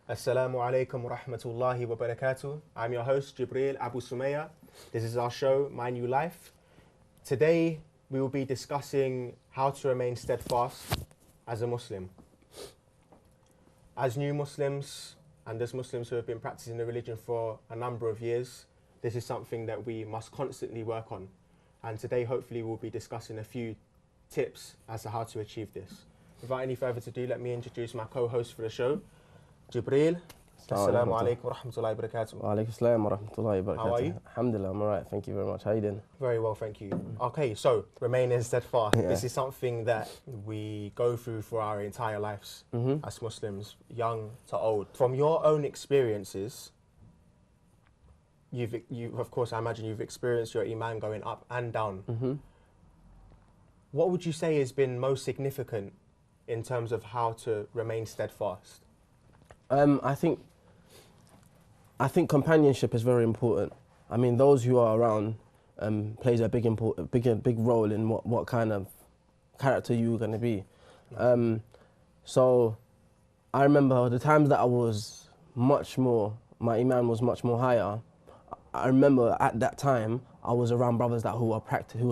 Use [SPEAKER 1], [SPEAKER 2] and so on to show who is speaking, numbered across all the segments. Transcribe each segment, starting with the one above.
[SPEAKER 1] Assalamu alaikum wa rahmatullahi wa barakatuh. I'm your host, Jibril Abu Sumayyah. This is our show, My New Life. Today, we will be discussing how to remain steadfast as a Muslim. As new Muslims, and as Muslims who have been practicing the religion for a number of years, this is something that we must constantly work on. And today, hopefully, we'll be discussing a few tips as to how to achieve this. Without any further ado, let me introduce my co-host for the show, Jibril. Assalamu alaikum wa rahmatullahi wa barakatuh.
[SPEAKER 2] Wa alaikum assalam wa rahmatullahi wa barakatuh.
[SPEAKER 1] How are you?
[SPEAKER 2] Alhamdulillah, I'm alright. Thank you very much. How you doing?
[SPEAKER 1] Very well, thank you. Okay, so remaining steadfast. Yeah. This is something that we go through for our entire lives as Muslims, young to old. From your own experiences, of course, I imagine you've experienced your iman going up and down. What would you say has been most significant in terms of how to remain steadfast?
[SPEAKER 2] I think companionship is very important. I mean, those who are around plays a big role in what kind of character you're going to be. So I remember the times that I was my iman was much more higher. I remember at that time I was around brothers who were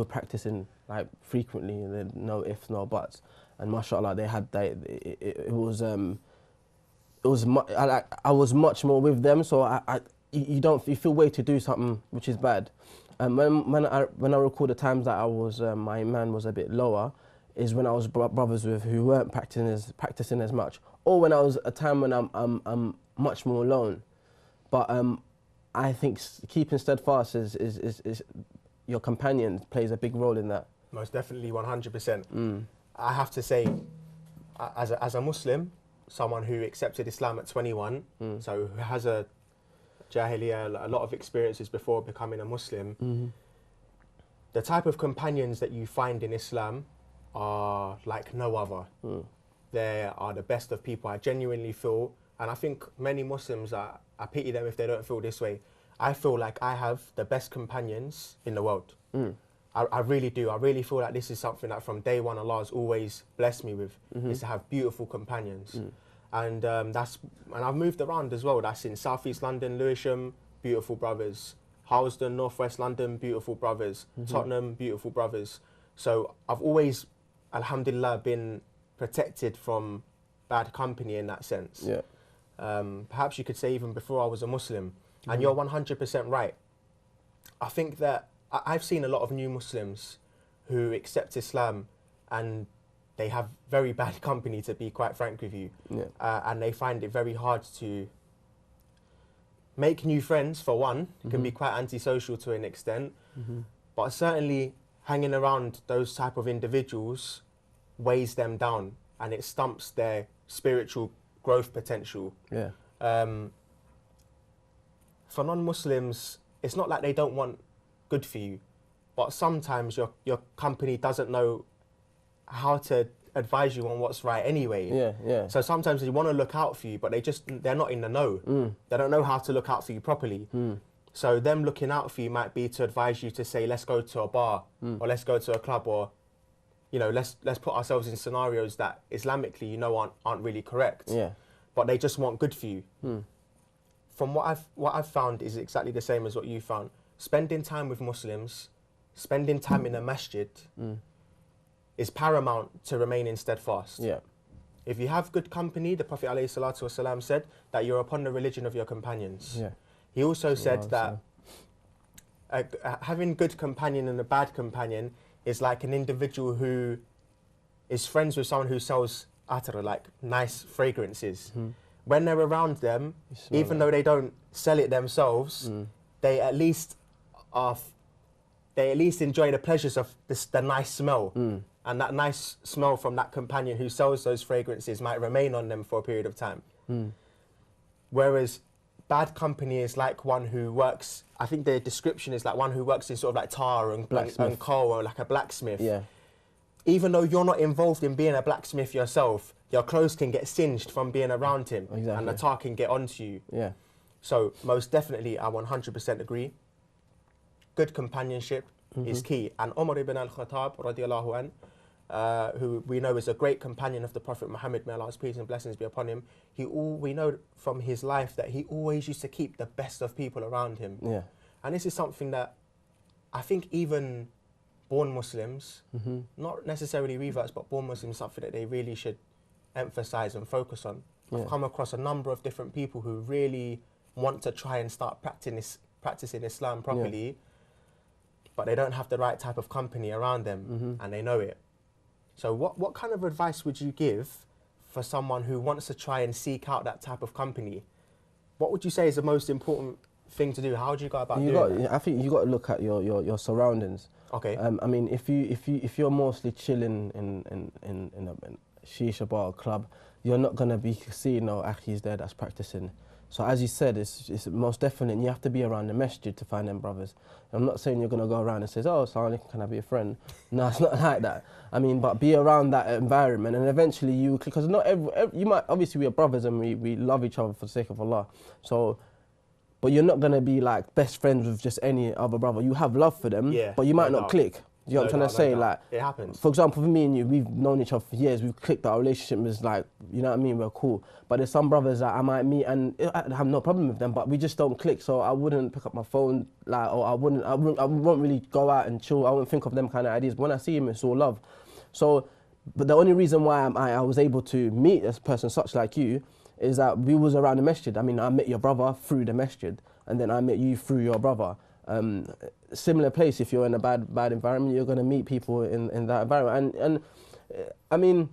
[SPEAKER 2] practicing like frequently, no ifs, no buts, and mashallah, I was much more with them, so you feel way to do something which is bad. When I recall the times that I was my iman was a bit lower, is when I was brothers with who weren't practicing as much, or when I was a time when I'm much more alone. But I think keeping steadfast is your companion plays a big role in that.
[SPEAKER 1] Most definitely, 100%. I have to say, as a Muslim, someone who accepted Islam at 21, so who has a jahiliyyah, a lot of experiences before becoming a Muslim, the type of companions that you find in Islam are like no other. They are the best of people. I genuinely feel, and I think many Muslims, I pity them if they don't feel this way, I feel like I have the best companions in the world. I really do. I really feel like this is something that from day one Allah has always blessed me with, is to have beautiful companions. And I've moved around as well. That's in South East London, Lewisham, beautiful brothers. Housden, North West London, beautiful brothers. Tottenham, beautiful brothers. So I've always, alhamdulillah, been protected from bad company in that sense.
[SPEAKER 2] Yeah.
[SPEAKER 1] Perhaps you could say even before I was a Muslim. And you're 100% right. I think that I've seen a lot of new Muslims who accept Islam and they have very bad company, to be quite frank with you.
[SPEAKER 2] Yeah.
[SPEAKER 1] And they find it very hard to make new friends, for one. It can be quite antisocial to an extent. But certainly hanging around those type of individuals weighs them down and it stumps their spiritual growth potential.
[SPEAKER 2] Yeah.
[SPEAKER 1] For non-Muslims, it's not like they don't want good for you, but sometimes your company doesn't know how to advise you on what's right anyway.
[SPEAKER 2] Yeah, yeah.
[SPEAKER 1] So sometimes they want to look out for you, but they're not in the know. They don't know how to look out for you properly. So them looking out for you might be to advise you to say, let's go to a bar or let's go to a club, or let's put ourselves in scenarios that Islamically aren't really correct.
[SPEAKER 2] Yeah.
[SPEAKER 1] But they just want good for you. From what I've found is exactly the same as what you found. Spending time with Muslims, spending time in a masjid is paramount to remaining steadfast.
[SPEAKER 2] Yeah.
[SPEAKER 1] If you have good company, the Prophet ﷺ said that you're upon the religion of your companions.
[SPEAKER 2] Yeah.
[SPEAKER 1] He also said that having good companion and a bad companion is like an individual who is friends with someone who sells attar, like nice fragrances. When they're around them, even though they don't sell it themselves, they at least enjoy the pleasures of the nice smell. And that nice smell from that companion who sells those fragrances might remain on them for a period of time. Whereas bad company is like one who works, I think the description is like one who works in sort of like tar and coal, or like a blacksmith.
[SPEAKER 2] Yeah.
[SPEAKER 1] Even though you're not involved in being a blacksmith yourself, your clothes can get singed from being around him.
[SPEAKER 2] Exactly.
[SPEAKER 1] And the tar can get onto you.
[SPEAKER 2] Yeah.
[SPEAKER 1] So most definitely, I 100% agree. Good companionship is key. And Umar ibn al-Khattab, radiallahu an, who we know is a great companion of the Prophet Muhammad, may Allah's peace and blessings be upon him, we know from his life that he always used to keep the best of people around him.
[SPEAKER 2] Yeah.
[SPEAKER 1] And this is something that I think even born Muslims, not necessarily reverts, but born Muslims, something that they really should emphasize and focus on.
[SPEAKER 2] Yeah.
[SPEAKER 1] I've come across a number of different people who really want to try and start practicing Islam properly, but they don't have the right type of company around them, and they know it. So what kind of advice would you give for someone who wants to try and seek out that type of company? What would you say is the most important thing to do? How would you go about doing that?
[SPEAKER 2] I think you got to look at your surroundings.
[SPEAKER 1] Okay.
[SPEAKER 2] I mean, if you're mostly chilling in a shisha bar or club, you're not gonna be seeing no akhis there that's practicing. So as you said, it's most definite. And you have to be around the masjid to find them brothers. I'm not saying you're gonna go around and say, "Oh, Sani, can I be a friend?" No, it's not like that. I mean, but be around that environment, and eventually you, because not every you might, obviously we are brothers and we love each other for the sake of Allah. So, but you're not gonna be like best friends with just any other brother. You have love for them, but you might not click. You know what I'm trying to say? Like,
[SPEAKER 1] it happens.
[SPEAKER 2] For example, for me and you, we've known each other for years. We've clicked. Our relationship is like, you know what I mean? We're cool. But there's some brothers that I might meet and I have no problem with them, but we just don't click. So I wouldn't pick up my phone, like, or I won't really go out and chill. I wouldn't think of them kind of ideas. But when I see him, it's all love. So, but the only reason why I was able to meet a person such like you is that we was around the masjid. I mean, I met your brother through the masjid, and then I met you through your brother. Similar place, if you're in a bad environment, you're going to meet people in that environment. And I mean,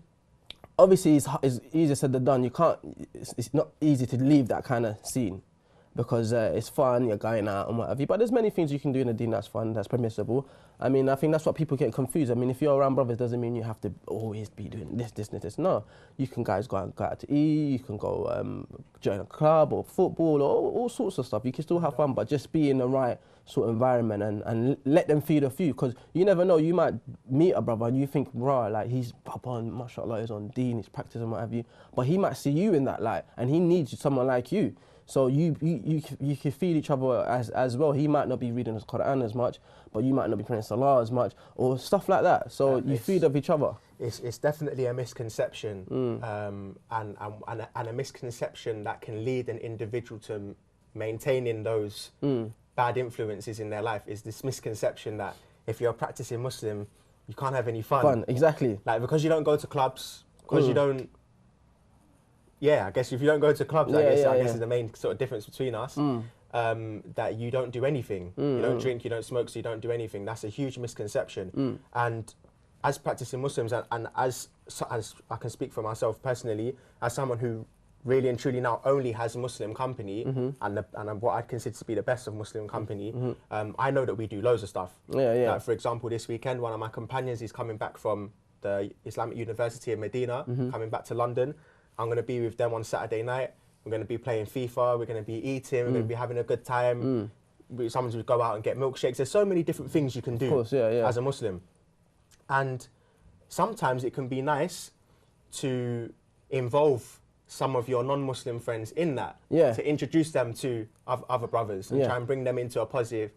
[SPEAKER 2] obviously it's easier said than done. You can't, it's not easy to leave that kind of scene because it's fun, you're going out and what have you. But there's many things you can do in the deen that's fun, that's permissible. I mean, I think that's what people get confused. I mean, if you're around brothers, doesn't mean you have to always be doing this. No, you can go out to eat, you can go join a club or football or all sorts of stuff. You can still have fun, but just be in the right sort of environment and let them feed off you, because you never know, you might meet a brother and you think, rah, like he's up on, mashallah, he's on deen, he's practicing, what have you, but he might see you in that light and he needs someone like you. So you can feed each other as well. He might not be reading the Quran as much, but you might not be praying Salah as much, or stuff like that. So you feed off each other.
[SPEAKER 1] It's definitely a misconception, and a misconception that can lead an individual to maintaining those bad influences in their life. Is this misconception that if you're a practicing Muslim, you can't have any fun.
[SPEAKER 2] Exactly.
[SPEAKER 1] Like, because you don't go to clubs, because you don't. Yeah, I guess if you don't go to clubs, I guess is the main sort of difference between us. That you don't do anything. You don't drink, you don't smoke, so you don't do anything. That's a huge misconception. And as practicing Muslims, and as I can speak for myself personally, as someone who really and truly now only has Muslim company, and what I consider to be the best of Muslim company, I know that we do loads of stuff. Like, for example, this weekend, one of my companions is coming back from the Islamic University in Medina, coming back to London. I'm going to be with them on Saturday night. We're going to be playing FIFA. We're going to be eating. We're going to be having a good time. Sometimes we go out and get milkshakes. There's so many different things you can do as a Muslim. And sometimes it can be nice to involve some of your non-Muslim friends in that, to introduce them to other brothers and try and bring them into a positive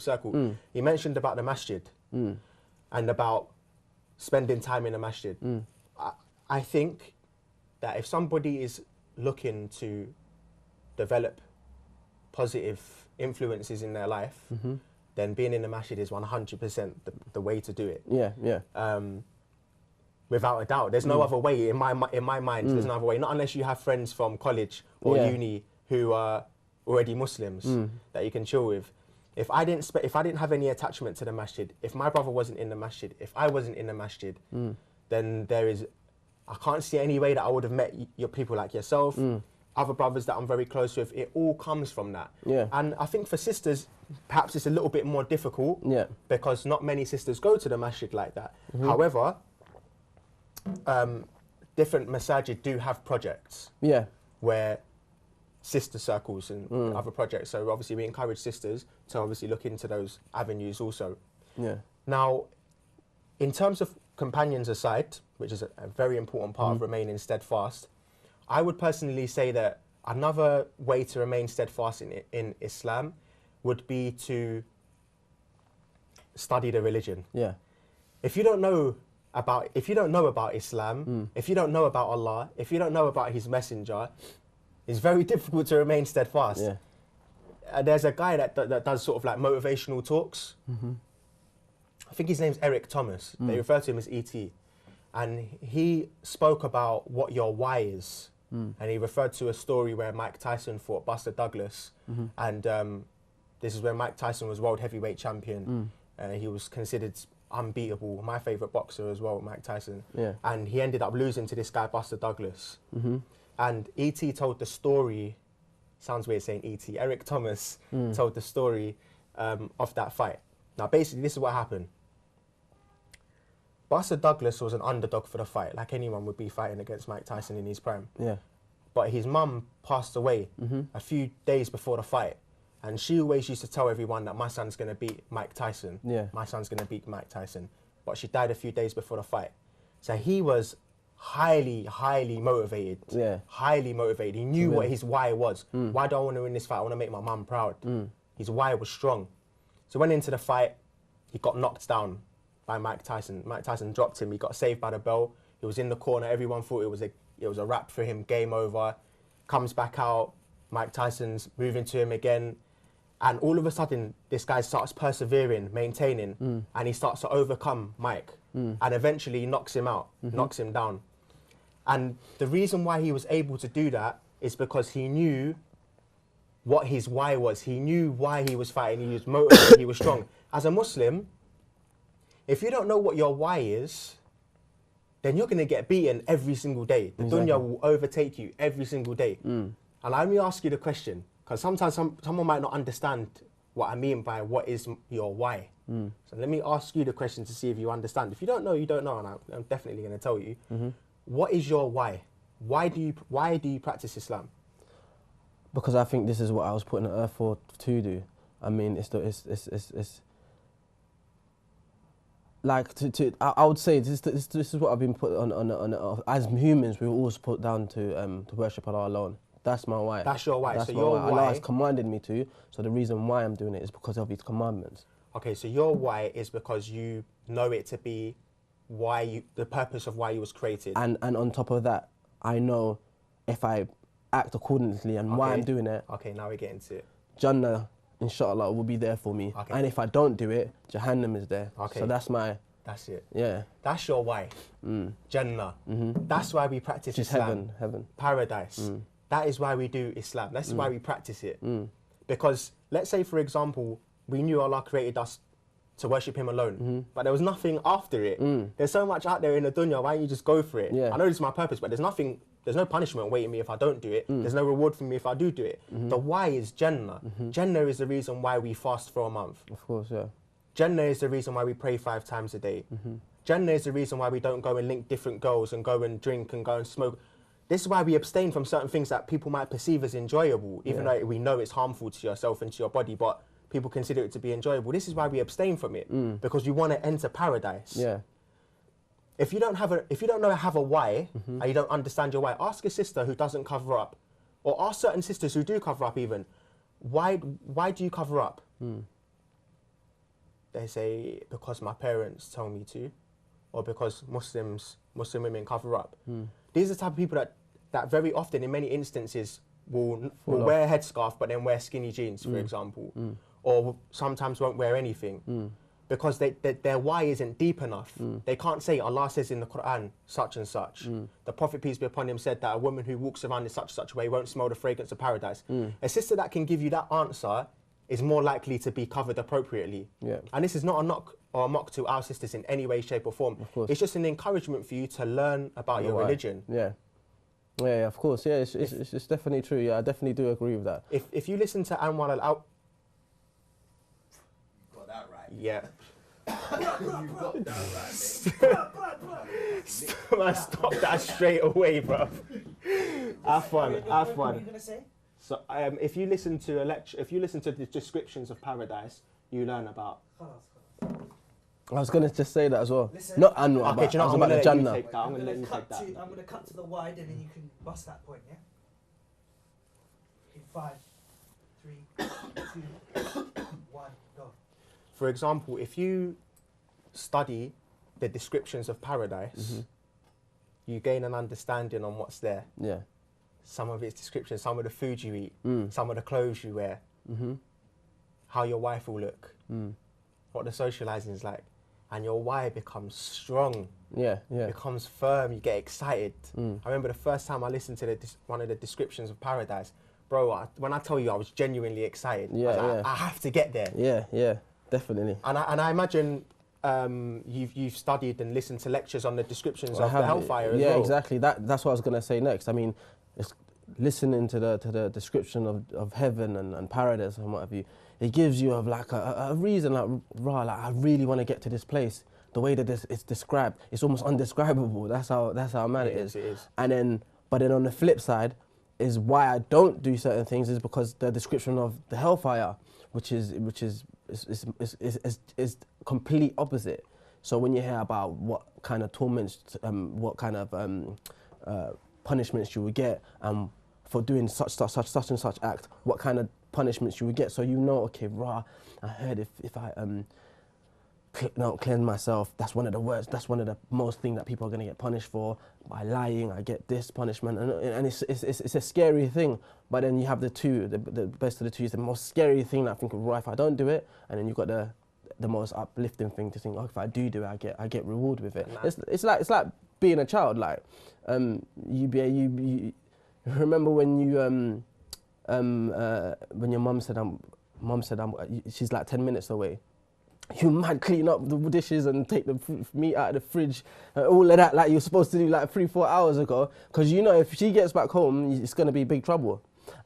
[SPEAKER 1] circle. You mentioned about the masjid and about spending time in the masjid. I think that if somebody is looking to develop positive influences in their life, then being in the masjid is 100% the way to do it. Without a doubt, there's no other way in my mind. There's no other way, not unless you have friends from college or uni who are already Muslims that you can chill with. If I didn't have any attachment to the masjid, if my brother wasn't in the masjid, if I wasn't in the masjid, then I can't see any way that I would have met your people like yourself, other brothers that I'm very close with. It all comes from that. And I think for sisters, perhaps it's a little bit more difficult because not many sisters go to the masjid like that. However, different masajid do have projects where sister circles and other projects. So obviously we encourage sisters to obviously look into those avenues also. Now, in terms of companions aside, which is a very important part of remaining steadfast, I would personally say that another way to remain steadfast in Islam would be to study the religion. If you don't know if you don't know about Islam, if you don't know about Allah, if you don't know about His Messenger, it's very difficult to remain steadfast.
[SPEAKER 2] Yeah.
[SPEAKER 1] There's a guy that does sort of like motivational talks. I think his name's Eric Thomas. They refer to him as E.T. And he spoke about what your why is. And he referred to a story where Mike Tyson fought Buster Douglas. And this is when Mike Tyson was world heavyweight champion. He was considered unbeatable, my favourite boxer as well, Mike Tyson.
[SPEAKER 2] Yeah.
[SPEAKER 1] And he ended up losing to this guy, Buster Douglas. And E.T. told the story, sounds weird saying E.T., Eric Thomas told the story of that fight. Now, basically, this is what happened. Buster Douglas was an underdog for the fight, like anyone would be fighting against Mike Tyson in his prime.
[SPEAKER 2] Yeah.
[SPEAKER 1] But his mum passed away a few days before the fight. And she always used to tell everyone that my son's going to beat Mike Tyson.
[SPEAKER 2] Yeah.
[SPEAKER 1] My son's going to beat Mike Tyson. But she died a few days before the fight. So he was highly motivated.
[SPEAKER 2] Yeah.
[SPEAKER 1] Highly motivated. He knew what his why was. Why do I want to win this fight? I want to make my mum proud. His why was strong. So went into the fight, he got knocked down by Mike Tyson. Mike Tyson dropped him. He got saved by the bell. He was in the corner. Everyone thought it was a wrap for him. Game over. Comes back out. Mike Tyson's moving to him again. And all of a sudden, this guy starts persevering, maintaining, and he starts to overcome Mike. And eventually he knocks him out, knocks him down. And the reason why he was able to do that is because he knew what his why was. He knew why he was fighting. He was motivated, he was strong. As a Muslim, if you don't know what your why is, then you're going to get beaten every single day. The dunya will overtake you every single day. And let me ask you the question, because sometimes someone might not understand what I mean by what is your why. So let me ask you the question to see if you understand. If you don't know, you don't know, and I'm definitely going to tell you. What is your why? Why do you practice Islam?
[SPEAKER 2] Because I think this is what I was put on earth for to do. I mean, it's like I would say this is what I've been put on as humans. We were always put down to worship Allah alone. That's my why.
[SPEAKER 1] That's your why.
[SPEAKER 2] That's
[SPEAKER 1] so
[SPEAKER 2] my
[SPEAKER 1] your
[SPEAKER 2] why.
[SPEAKER 1] why
[SPEAKER 2] Allah has commanded me to. So the reason why I'm doing it is because of His commandments.
[SPEAKER 1] Okay, so your why is because you know it to be the purpose of why you was created.
[SPEAKER 2] And on top of that, I know if I act accordingly and why I'm doing it.
[SPEAKER 1] Okay, now we're getting to it.
[SPEAKER 2] Jannah, inshallah, will be there for me.
[SPEAKER 1] Okay.
[SPEAKER 2] And if I don't do it, Jahannam is there.
[SPEAKER 1] Okay.
[SPEAKER 2] So that's
[SPEAKER 1] it.
[SPEAKER 2] Yeah.
[SPEAKER 1] That's your why. Jannah. That's why we practice
[SPEAKER 2] Just
[SPEAKER 1] Islam.
[SPEAKER 2] heaven.
[SPEAKER 1] Paradise. That is why we do Islam. That's why we practice it. Because let's say, for example, we knew Allah created us to worship Him alone, but there was nothing after it. There's so much out there in the dunya. Why don't you just go for it?
[SPEAKER 2] Yeah.
[SPEAKER 1] I know this is my purpose, but there's no punishment awaiting me if I don't do it. There's no reward for me if I do it. The why is Jannah. Jannah is the reason why we fast for a month.
[SPEAKER 2] Of course, yeah.
[SPEAKER 1] Jannah is the reason why we pray 5 times a day. Jannah is the reason why we don't go and link different girls and go and drink and go and smoke. This is why we abstain from certain things that people might perceive as enjoyable, even though we know it's harmful to yourself and to your body, but people consider it to be enjoyable. This is why we abstain from it, because we want to enter paradise.
[SPEAKER 2] Yeah.
[SPEAKER 1] If you don't have a why, and you don't understand your why, ask a sister who doesn't cover up, or ask certain sisters who do cover up even, why do you cover up? They say, because my parents tell me to, or because Muslim women cover up. These are the type of people that very often, in many instances, will wear a headscarf but then wear skinny jeans, for example, or sometimes won't wear anything, because their why isn't deep enough. They can't say, Allah says in the Quran, such and such. The Prophet, peace be upon him, said that a woman who walks around in such a way won't smell the fragrance of paradise. A sister that can give you that answer is more likely to be covered appropriately.
[SPEAKER 2] Yeah.
[SPEAKER 1] And this is not a knock or a mock to our sisters in any way, shape or form.
[SPEAKER 2] Of course.
[SPEAKER 1] It's just an encouragement for you to learn about your religion.
[SPEAKER 2] Yeah. Yeah, of course. Yeah, it's definitely true. Yeah, I definitely do agree with that.
[SPEAKER 1] If you listen to Anwar al-Out...
[SPEAKER 3] Got that right.
[SPEAKER 1] Yeah.
[SPEAKER 3] You got that right, mate.
[SPEAKER 1] Man, stop that straight away, bro. Have fun.
[SPEAKER 3] What are you gonna say?
[SPEAKER 1] So, if you listen to the descriptions of paradise, you learn about.
[SPEAKER 2] I was gonna just say that as well.
[SPEAKER 3] Listen.
[SPEAKER 2] Not Anwar,
[SPEAKER 1] Okay,
[SPEAKER 2] but
[SPEAKER 1] do you know,
[SPEAKER 2] I was
[SPEAKER 1] I'm
[SPEAKER 2] about
[SPEAKER 1] gonna
[SPEAKER 2] the
[SPEAKER 1] let you
[SPEAKER 2] Jannah.
[SPEAKER 1] take that. I'm gonna let you take that.
[SPEAKER 3] I'm gonna cut to the wide, and then you can bust that point. Yeah. In 5, 3, 2, 1, go.
[SPEAKER 1] For example, if you study the descriptions of paradise, you gain an understanding on what's there.
[SPEAKER 2] Yeah.
[SPEAKER 1] Some of its descriptions, some of the food you eat, some of the clothes you wear, how your wife will look, what the socializing is like, and your why becomes strong.
[SPEAKER 2] Yeah, yeah.
[SPEAKER 1] Becomes firm. You get excited. I remember the first time I listened to one of the descriptions of paradise, bro. When I tell you, I was genuinely excited.
[SPEAKER 2] Yeah,
[SPEAKER 1] I was like, I have to get there.
[SPEAKER 2] Yeah, yeah, definitely.
[SPEAKER 1] And I imagine you've studied and listened to lectures on the descriptions of the hellfire as well.
[SPEAKER 2] Yeah, exactly. That's what I was gonna say next. I mean, it's listening to the description of heaven and paradise and what have you. It gives you like a reason, like, rah, like I really want to get to this place. The way that it's described, it's almost undescribable. That's how mad it is.
[SPEAKER 1] It is.
[SPEAKER 2] And then on the flip side, is why I don't do certain things is because the description of the hellfire, which is complete opposite. So when you hear about what kind of torments, what kind of punishments you would get, for doing such and such act, what kind of punishments you would get, so you know, okay, rah, I heard if I don't cleanse myself, that's one of the worst, that's one of the most things that people are going to get punished for. By lying, I get this punishment, and it's a scary thing. But then you have the best of the two is the most scary thing that I think, right, if I don't do it, and then you've got the most uplifting thing to think, oh, if I do it, I get reward with it. It's like being a child, like you remember when you when your mum said she's like 10 minutes away. You might clean up the dishes and take the meat out of the fridge and all of that like you're supposed to do like 3-4 hours ago, because you know if she gets back home, it's going to be big trouble.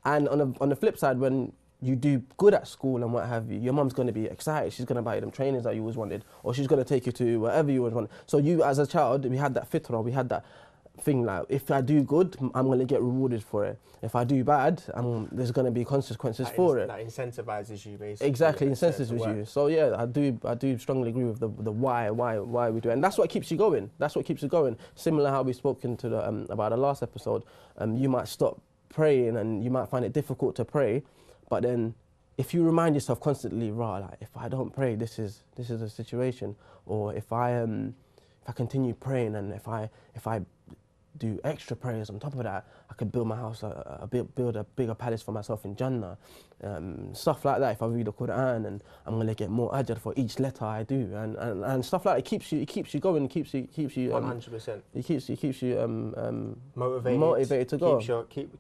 [SPEAKER 2] And on the flip side, when you do good at school and what have you, your mum's going to be excited. She's going to buy you them trainers that you always wanted, or she's going to take you to wherever you always wanted. So you, as a child, we had that fitrah, we had that thing like, if I do good, I'm going to get rewarded for it. If I do bad, there's going to be consequences for it.
[SPEAKER 1] That incentivizes you, basically.
[SPEAKER 2] Exactly, incentivizes you. So yeah, I do strongly agree with the why we do it, and that's what keeps you going. That's what keeps you going. Similar how we spoke into the about the last episode. You might stop praying and you might find it difficult to pray, but then if you remind yourself constantly, right, like if I don't pray, this is the situation, or if I continue praying and if I do extra prayers on top of that, I could build my house, build a bigger palace for myself in Jannah, stuff like that. If I read the Quran, and I'm gonna get more ajr for each letter I do, and stuff like that. It keeps you going, keeps you
[SPEAKER 1] 100%.
[SPEAKER 2] It keeps you
[SPEAKER 1] motivated
[SPEAKER 2] to go.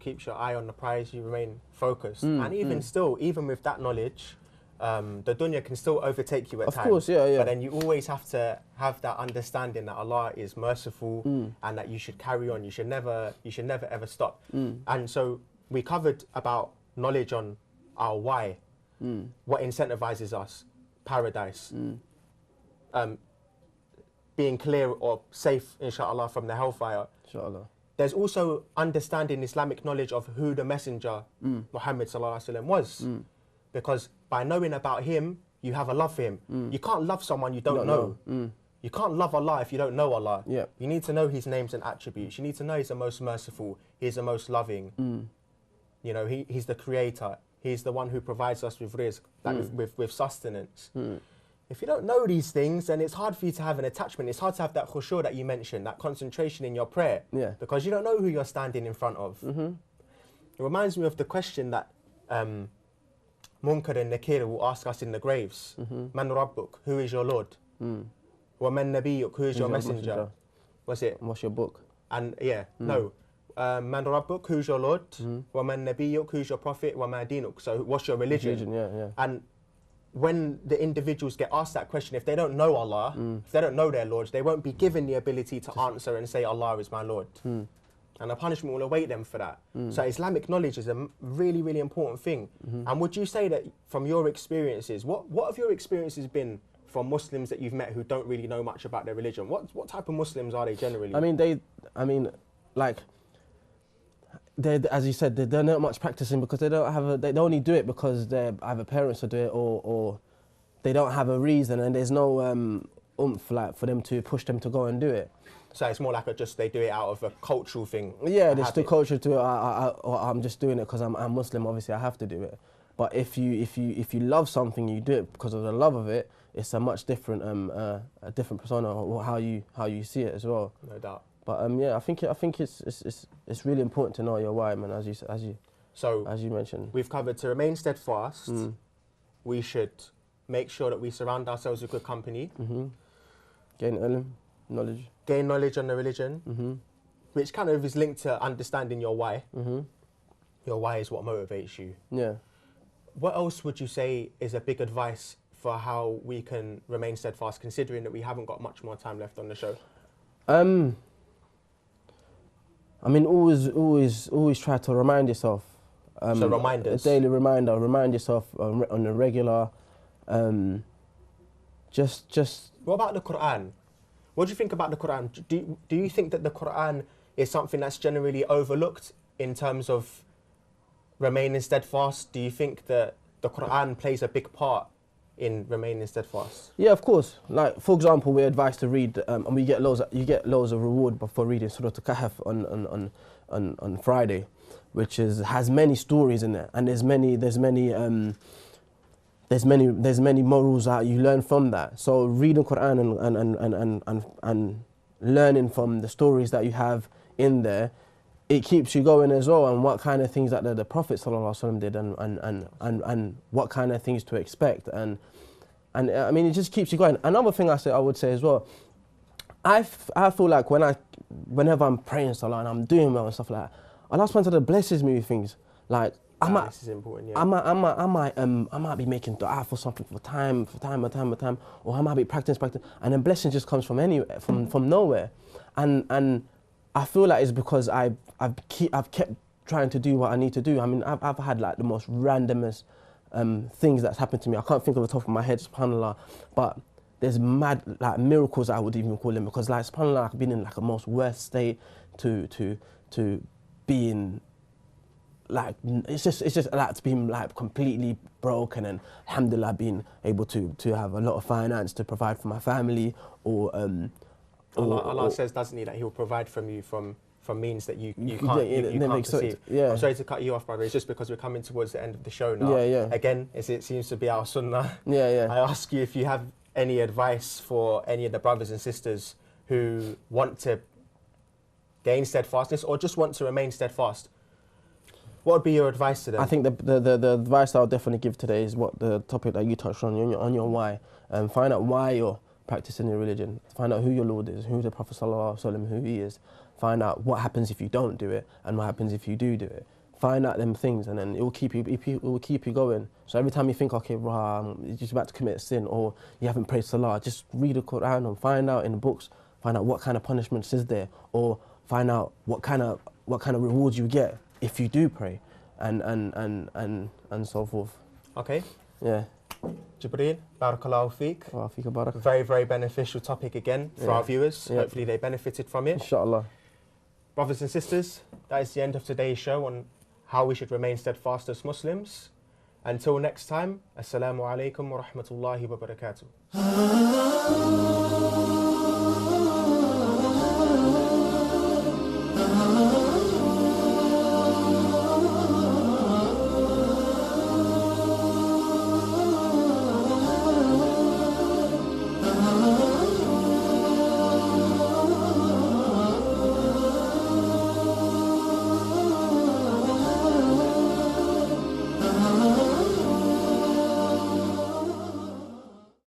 [SPEAKER 1] Keeps your eye on the prize. You remain focused, and even with that knowledge, the dunya can still overtake you at times.
[SPEAKER 2] Of course, yeah.
[SPEAKER 1] But then you always have to have that understanding that Allah is merciful and that you should carry on. You should never ever stop. And so we covered about knowledge on our why, what incentivizes us, paradise, being clear or safe, inshallah, from the hellfire.
[SPEAKER 2] Inshallah.
[SPEAKER 1] There's also understanding Islamic knowledge of who the messenger, Muhammad sallallahu alaihi wasallam, was. Because by knowing about him, you have a love for him. You can't love someone you don't know. You can't love Allah if you don't know Allah.
[SPEAKER 2] Yeah.
[SPEAKER 1] You need to know his names and attributes. You need to know he's the most merciful, he's the most loving. You know, he's the creator. He's the one who provides us with rizq, with sustenance. If you don't know these things, then it's hard for you to have an attachment. It's hard to have that khushu' that you mentioned, that concentration in your prayer.
[SPEAKER 2] Yeah.
[SPEAKER 1] Because you don't know who you're standing in front of. It reminds me of the question that Munkar and Nakir will ask us in the graves. Man Rabbuk, who is your Lord? Wa man Nabiyyuk, who is your messenger? What's it?
[SPEAKER 2] What's your book?
[SPEAKER 1] And no. Man Rabbuk, who's your Lord? Wa man Nabiyyuk, who's your prophet? Wa ma dinuk, so what's your religion?
[SPEAKER 2] Yeah.
[SPEAKER 1] And when the individuals get asked that question, if they don't know Allah, if they don't know their Lord, they won't be given the ability to answer and say Allah is my Lord. And the punishment will await them for that. So Islamic knowledge is a really, really important thing. And would you say that from your experiences, what have your experiences been from Muslims that you've met who don't really know much about their religion? What type of Muslims are they generally?
[SPEAKER 2] As you said, they're not much practicing because they only do it because their either parents will do it or they don't have a reason, and there's no oomph like for them to push them to go and do it.
[SPEAKER 1] So it's more like they do it out of a cultural thing.
[SPEAKER 2] Yeah, just the culture to it. I'm just doing it because I'm Muslim. Obviously, I have to do it. But if you love something, you do it because of the love of it. It's a much different a different persona, or how you see it as well.
[SPEAKER 1] No doubt.
[SPEAKER 2] But yeah, I think it's really important to know your why, man. As you mentioned,
[SPEAKER 1] we've covered to remain steadfast. We should make sure that we surround ourselves with good company.
[SPEAKER 2] Gain ilm, knowledge.
[SPEAKER 1] Gain knowledge on the religion, which kind of is linked to understanding your why. Your why is what motivates you.
[SPEAKER 2] Yeah.
[SPEAKER 1] What else would you say is a big advice for how we can remain steadfast, considering that we haven't got much more time left on the show?
[SPEAKER 2] I mean, always try to remind yourself.
[SPEAKER 1] So reminders.
[SPEAKER 2] A daily reminder. Remind yourself on a regular. Just.
[SPEAKER 1] What about the Quran? What do you think about the Quran? Do you think that the Quran is something that's generally overlooked in terms of remaining steadfast? Do you think that the Quran plays a big part in remaining steadfast?
[SPEAKER 2] Yeah, of course. Like, for example, we're advised to read, and you get loads of reward for reading Surah Al-Kahf on Friday, which has many stories in it, and there's many morals that you learn from that. So reading Quran and learning from the stories that you have in there, it keeps you going as well, and what kind of things that the Prophet ﷺ did, and what kind of things to expect, and I mean, it just keeps you going. Another thing I would say as well, I feel like whenever I'm praying Salah and I'm doing well and stuff like that, Allah subhanahu wa ta'ala blesses me with things. Like
[SPEAKER 1] this is important, yeah.
[SPEAKER 2] I might be making dua for something for time, or I might be practicing, and then blessing just comes from anywhere, from nowhere, and I feel like it's because I've kept trying to do what I need to do. I mean, I've had like the most randomest things that's happened to me. I can't think of the top of my head, subhanAllah, but there's mad like miracles, I would even call them, because like subhanAllah, I've been in like a most worst state to being like, it's just like being like completely broken, and alhamdulillah being able to have a lot of finance to provide for my family, or
[SPEAKER 1] Allah says, doesn't he, that He'll provide from you from means that you can't perceive.
[SPEAKER 2] Yeah.
[SPEAKER 1] I'm sorry to cut you off, brother. It's just because we're coming towards the end of the show now.
[SPEAKER 2] Yeah.
[SPEAKER 1] Again, as it seems to be our sunnah.
[SPEAKER 2] Yeah.
[SPEAKER 1] I ask you if you have any advice for any of the brothers and sisters who want to gain steadfastness or just want to remain steadfast. What would be your advice to them?
[SPEAKER 2] I think the advice I'll definitely give today is what the topic that you touched on your why. Find out why you're practicing your religion. Find out who your Lord is, who the Prophet ﷺ, who he is. Find out what happens if you don't do it, and what happens if you do it. Find out them things, and then it will keep you going. So every time you think, okay, you're just about to commit a sin, or you haven't prayed Salah, just read the Quran and find out in the books. Find out what kind of punishments is there, or find out what kind of rewards you get if you do pray, and so forth.
[SPEAKER 1] Okay.
[SPEAKER 2] Yeah.
[SPEAKER 1] Jibril, barakallahu feek.
[SPEAKER 2] Wa feek barak.
[SPEAKER 1] Very, very beneficial topic again for our viewers.
[SPEAKER 2] Yeah.
[SPEAKER 1] Hopefully they benefited from it.
[SPEAKER 2] Inshallah.
[SPEAKER 1] Brothers and sisters, that is the end of today's show on how we should remain steadfast as Muslims. Until next time, Assalamu alaikum wa rahmatullahi wa barakatuh.